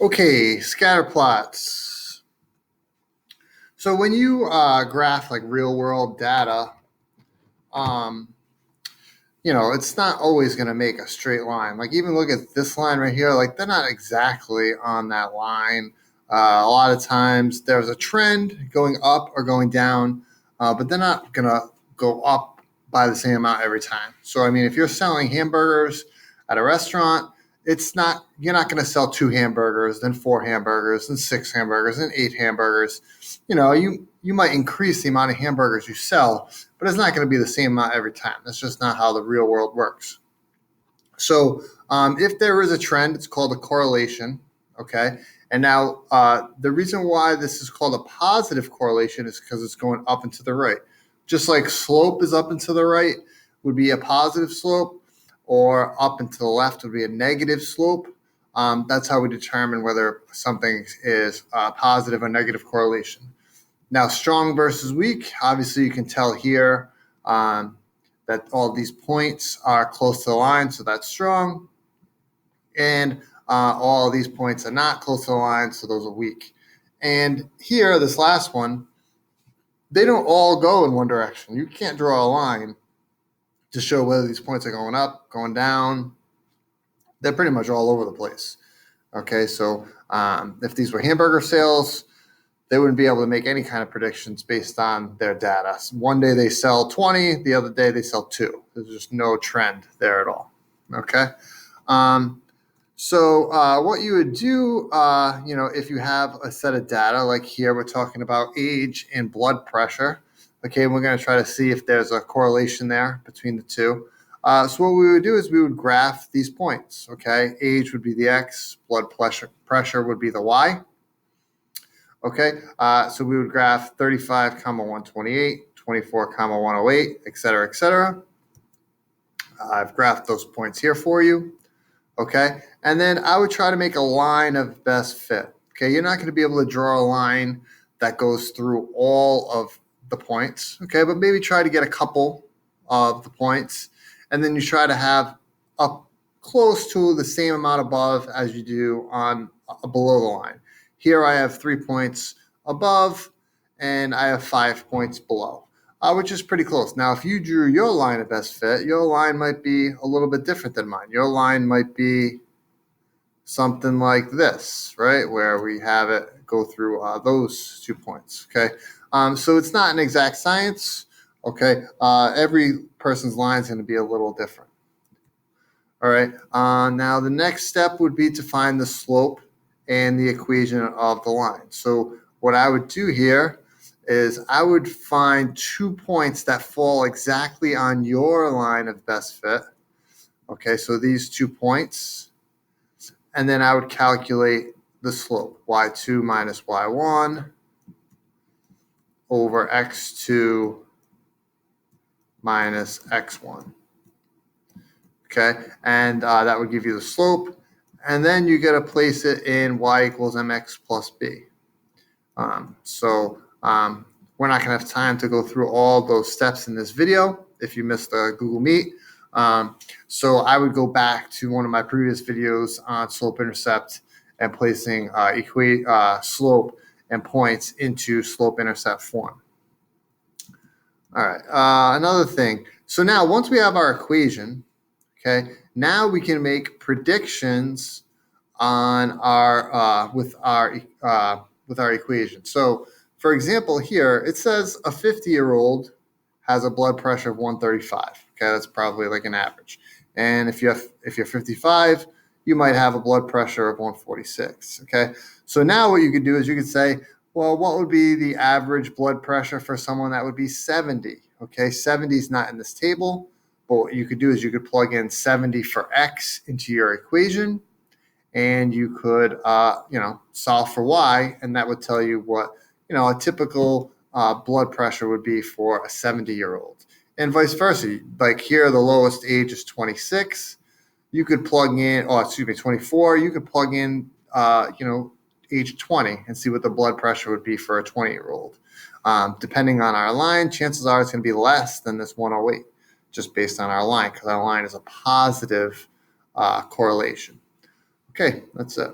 Okay, scatter plots. So when you graph like real world data, um, it's not always going to make a straight line. Like even look at this line right here, like they're not exactly on that line. A lot of times there's a trend going up or going down, but they're not going to go up by the same amount every time. So, I mean, if you're selling hamburgers at a restaurant, you're not going to sell two hamburgers, then four hamburgers, then six hamburgers, then eight hamburgers. You might increase the amount of hamburgers you sell, but it's not going to be the same amount every time. That's just not how the real world works. So if there is a trend, it's called a correlation. Okay. And now the reason why this is called a positive correlation is because it's going up and to the right. Just like slope is up and to the right would be a positive slope, or up and to the left would be a negative slope. That's how we determine whether something is positive or negative correlation. Now, strong versus weak, obviously you can tell here that all these points are close to the line, so that's strong. And all of these points are not close to the line, so those are weak. And here, this last one, they don't all go in one direction. You can't draw a line to show whether these points are going up, going down. They're pretty much all over the place. Okay, so if these were hamburger sales, they wouldn't be able to make any kind of predictions based on their data. One day they sell 20, the other day they sell 2. There's just no trend there at all. Okay. So what you would do, if you have a set of data, like here we're talking about age and blood pressure. Okay, and we're going to try to see if there's a correlation there between the two. So what we would do is we would graph these points. Okay, age would be the X, blood pressure would be the Y. Okay, so we would graph 35, 128, 24, 108, et cetera, et cetera. I've graphed those points here for you. Okay, and then I would try to make a line of best fit. Okay, you're not going to be able to draw a line that goes through all of the points. Okay, but maybe try to get a couple of the points, and then you try to have up close to the same amount above as you do on below the line. Here I have 3 points above, and I have 5 points below, which is pretty close. Now, if you drew your line of best fit, your line might be a little bit different than mine. Your line might be something like this, right, where we have it go through those 2 points. Okay, so it's not an exact science. Okay, every person's line is going to be a little different. All right, now the next step would be to find the slope and the equation of the line. So what I would do here is I would find 2 points that fall exactly on your line of best fit. Okay, so these 2 points, and then I would calculate the slope, y2 minus y1 over x2 minus x1. Okay, and that would give you the slope. And then you got to place it in y equals mx plus b. We're not going to have time to go through all those steps in this video if you missed the Google Meet. So I would go back to one of my previous videos on slope-intercept and placing slope and points into slope-intercept form. All right, another thing. So now once we have our equation, okay, now we can make predictions on our with our equation. So, for example, here it says a 50-year-old has a blood pressure of 135. Okay, that's probably like an average. And if you're 55, you might have a blood pressure of 146. Okay, so now what you could do is you could say, well, what would be the average blood pressure for someone that would be 70? Okay, 70 is not in this table. But what you could do is you could plug in 70 for X into your equation, and you could, solve for Y, and that would tell you what, a typical blood pressure would be for a 70-year-old. And vice versa. Like here, the lowest age is 26. You could plug in, 24. You could plug in, age 20 and see what the blood pressure would be for a 20-year-old. Depending on our line, chances are it's going to be less than this 108. Just based on our line, because our line is a positive correlation. Okay, that's it.